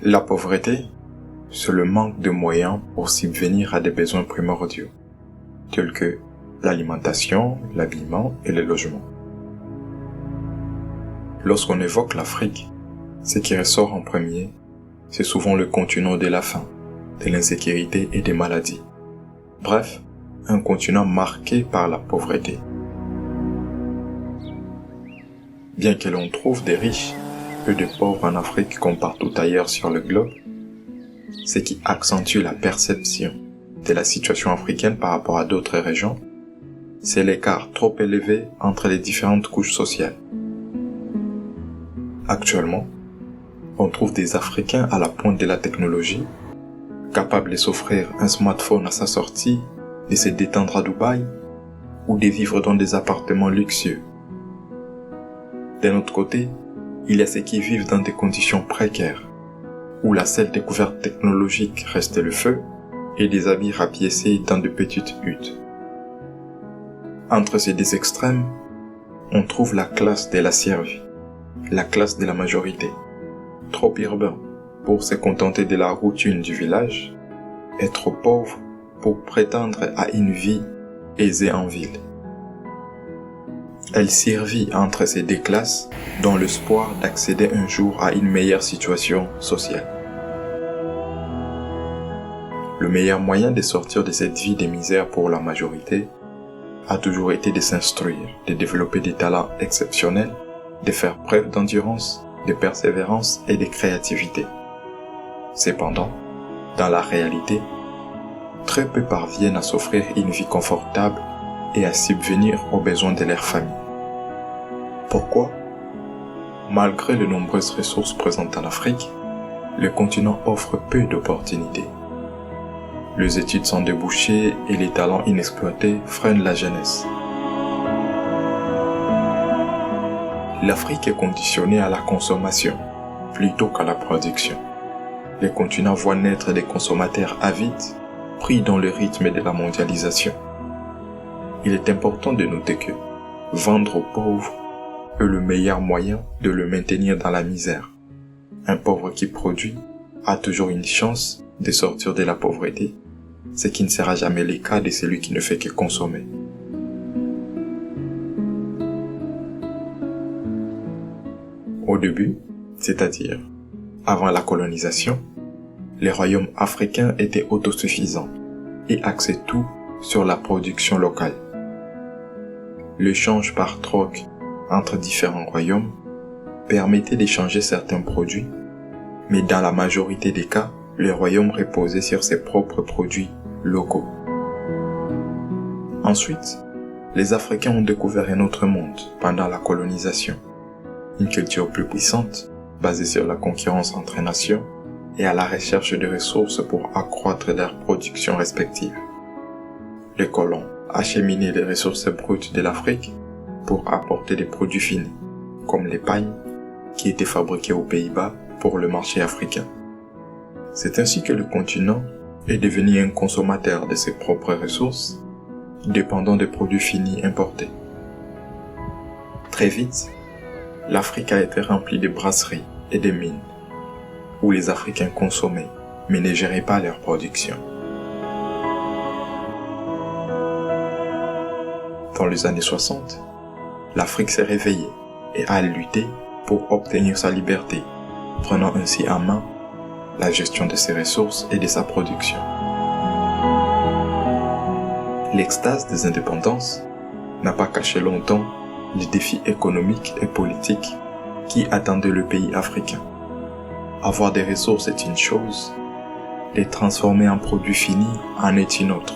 La pauvreté, c'est le manque de moyens pour subvenir à des besoins primordiaux, tels que l'alimentation, l'habillement et le logement. Lorsqu'on évoque l'Afrique, ce qui ressort en premier, c'est souvent le continent de la faim, de l'insécurité et des maladies. Bref, un continent marqué par la pauvreté. Bien que l'on trouve des riches et des pauvres en Afrique comme partout ailleurs sur le globe, ce qui accentue la perception de la situation africaine par rapport à d'autres régions, c'est l'écart trop élevé entre les différentes couches sociales. Actuellement, on trouve des Africains à la pointe de la technologie, capables de s'offrir un smartphone à sa sortie, de se détendre à Dubaï ou de vivre dans des appartements luxueux. D'un autre côté, il y a ceux qui vivent dans des conditions précaires, où la seule découverte technologique reste le feu et des habits rapiécés dans de petites huttes. Entre ces deux extrêmes, on trouve la classe de la survie, la classe de la majorité, trop urbain pour se contenter de la routine du village et trop pauvre pour prétendre à une vie aisée en ville. Elle survit entre ces deux classes dans l'espoir d'accéder un jour à une meilleure situation sociale. Le meilleur moyen de sortir de cette vie de misère pour la majorité a toujours été de s'instruire, de développer des talents exceptionnels, de faire preuve d'endurance, de persévérance et de créativité. Cependant, dans la réalité, très peu parviennent à s'offrir une vie confortable et à subvenir aux besoins de leur famille. Pourquoi? Malgré les nombreuses ressources présentes en Afrique, le continent offre peu d'opportunités. Les études sans débouchés et les talents inexploités freinent la jeunesse. L'Afrique est conditionnée à la consommation plutôt qu'à la production. Le continent voit naître des consommateurs avides, pris dans le rythme de la mondialisation. Il est important de noter que vendre aux pauvres est le meilleur moyen de le maintenir dans la misère. Un pauvre qui produit a toujours une chance de sortir de la pauvreté, ce qui ne sera jamais le cas de celui qui ne fait que consommer. Au début, c'est-à-dire avant la colonisation, les royaumes africains étaient autosuffisants et axaient tout sur la production locale. L'échange par troc entre différents royaumes permettait d'échanger certains produits, mais dans la majorité des cas, les royaumes reposaient sur ses propres produits locaux. Ensuite, les Africains ont découvert un autre monde pendant la colonisation, une culture plus puissante, basée sur la concurrence entre nations et à la recherche de ressources pour accroître leur production respective. Les colons acheminaient les ressources brutes de l'Afrique pour apporter des produits finis, comme les pagnes, qui étaient fabriqués aux Pays-Bas pour le marché africain. C'est ainsi que le continent est devenu un consommateur de ses propres ressources, dépendant des produits finis importés. Très vite, l'Afrique a été remplie de brasseries et de mines, où les Africains consommaient, mais ne géraient pas leur production. Dans les années 60, l'Afrique s'est réveillée et a lutté pour obtenir sa liberté, prenant ainsi en main la gestion de ses ressources et de sa production. L'extase des indépendances n'a pas caché longtemps les défis économiques et politiques qui attendaient le pays africain. Avoir des ressources est une chose, les transformer en produits finis en est une autre.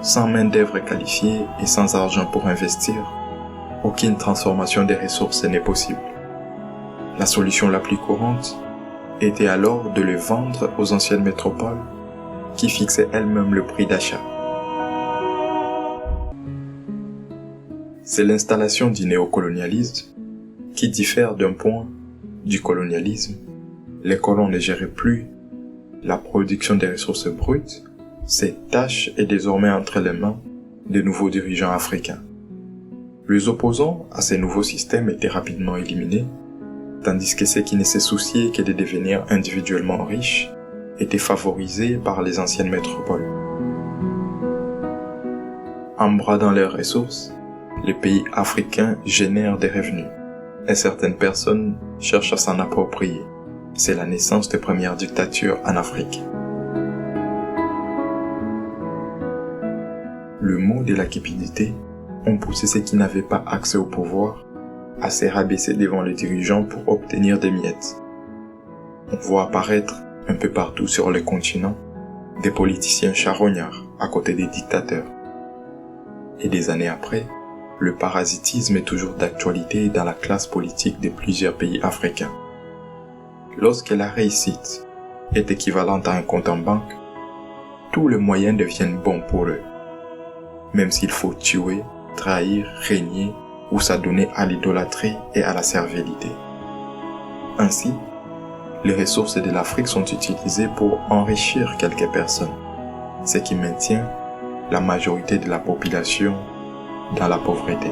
Sans main-d'œuvre qualifiée et sans argent pour investir, aucune transformation des ressources n'est possible. La solution la plus courante était alors de les vendre aux anciennes métropoles qui fixaient elles-mêmes le prix d'achat. C'est l'installation du néocolonialisme qui diffère d'un point du colonialisme. Les colons ne géraient plus la production des ressources brutes. Cette tâche est désormais entre les mains des nouveaux dirigeants africains. Les opposants à ces nouveaux systèmes étaient rapidement éliminés tandis que ceux qui ne se souciaient que de devenir individuellement riches étaient favorisés par les anciennes métropoles. En bradant leurs ressources, les pays africains génèrent des revenus et certaines personnes cherchent à s'en approprier. C'est la naissance des premières dictatures en Afrique. Le mot de la cupidité ont poussé ceux qui n'avaient pas accès au pouvoir à se rabaisser devant les dirigeants pour obtenir des miettes. On voit apparaître un peu partout sur le continent des politiciens charognards à côté des dictateurs. Et des années après, le parasitisme est toujours d'actualité dans la classe politique de plusieurs pays africains. Lorsque la réussite est équivalente à un compte en banque, tous les moyens deviennent bons pour eux. Même s'il faut tuer, trahir, régner ou s'adonner à l'idolâtrie et à la servilité. Ainsi, les ressources de l'Afrique sont utilisées pour enrichir quelques personnes, ce qui maintient la majorité de la population dans la pauvreté.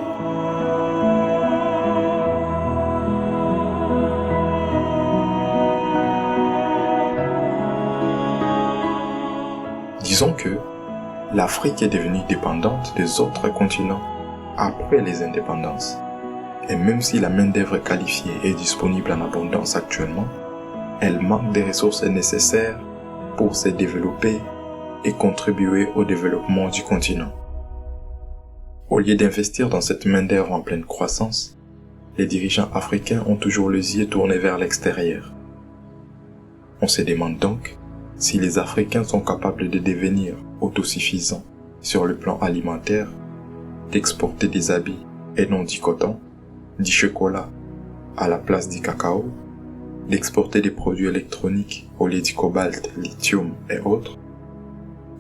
Disons que l'Afrique est devenue dépendante des autres continents après les indépendances. Et même si la main-d'œuvre qualifiée est disponible en abondance actuellement, elle manque des ressources nécessaires pour se développer et contribuer au développement du continent. Au lieu d'investir dans cette main-d'œuvre en pleine croissance, les dirigeants africains ont toujours les yeux tournés vers l'extérieur. On se demande donc si les Africains sont capables de devenir autosuffisants sur le plan alimentaire, d'exporter des habits et non du coton, du chocolat à la place du cacao, d'exporter des produits électroniques au lieu du cobalt, lithium et autres,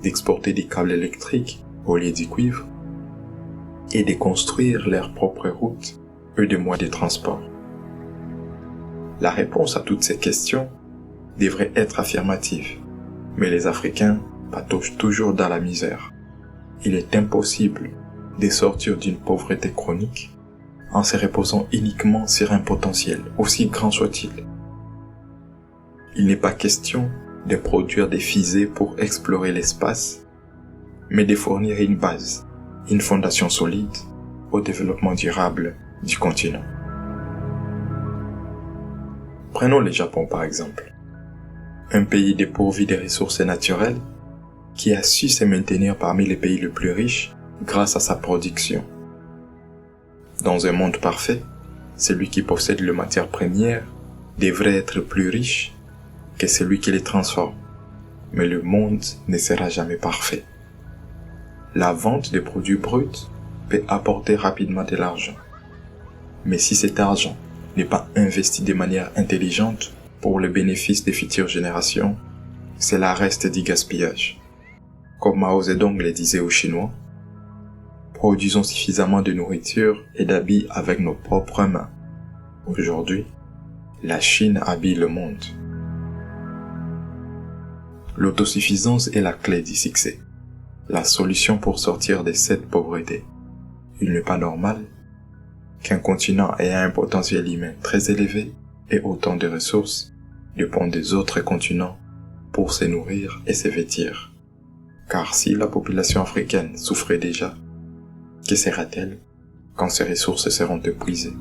d'exporter des câbles électriques au lieu du cuivre, et de construire leurs propres routes et des moyens de transport. La réponse à toutes ces questions devrait être affirmative, mais les Africains patauchent toujours dans la misère. Il est impossible de sortir d'une pauvreté chronique en se reposant uniquement sur un potentiel, aussi grand soit-il. Il n'est pas question de produire des fusées pour explorer l'espace, mais de fournir une base, une fondation solide au développement durable du continent. Prenons le Japon par exemple, un pays dépourvu des ressources naturelles qui a su se maintenir parmi les pays les plus riches grâce à sa production. Dans un monde parfait, celui qui possède les matières premières devrait être plus riche que celui qui les transforme. Mais le monde ne sera jamais parfait. La vente des produits bruts peut apporter rapidement de l'argent. Mais si cet argent n'est pas investi de manière intelligente pour le bénéfice des futures générations, cela reste du gaspillage. Comme Mao Zedong le disait aux Chinois, produisons suffisamment de nourriture et d'habits avec nos propres mains. Aujourd'hui, la Chine habille le monde. L'autosuffisance est la clé du succès, la solution pour sortir de cette pauvreté. Il n'est pas normal qu'un continent ayant un potentiel humain très élevé et autant de ressources dépende des autres continents pour se nourrir et se vêtir. Car si la population africaine souffrait déjà, que sera-t-elle quand ces ressources seront épuisées ?